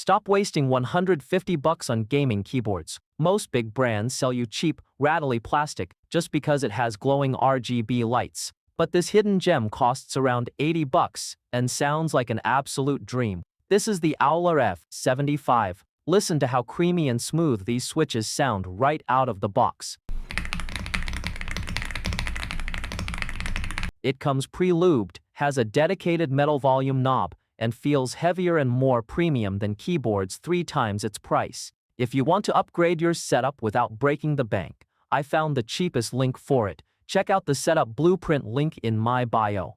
Stop wasting $150 on gaming keyboards. Most big brands sell you cheap, rattly plastic just because it has glowing RGB lights. But this hidden gem costs around $80 and sounds like an absolute dream. This is the Aula F75. Listen to how creamy and smooth these switches sound right out of the box. It comes pre-lubed, has a dedicated metal volume knob, and feels heavier and more premium than keyboards 3 times its price. If you want to upgrade your setup without breaking the bank, I found the cheapest link for it. Check out the setup blueprint link in my bio.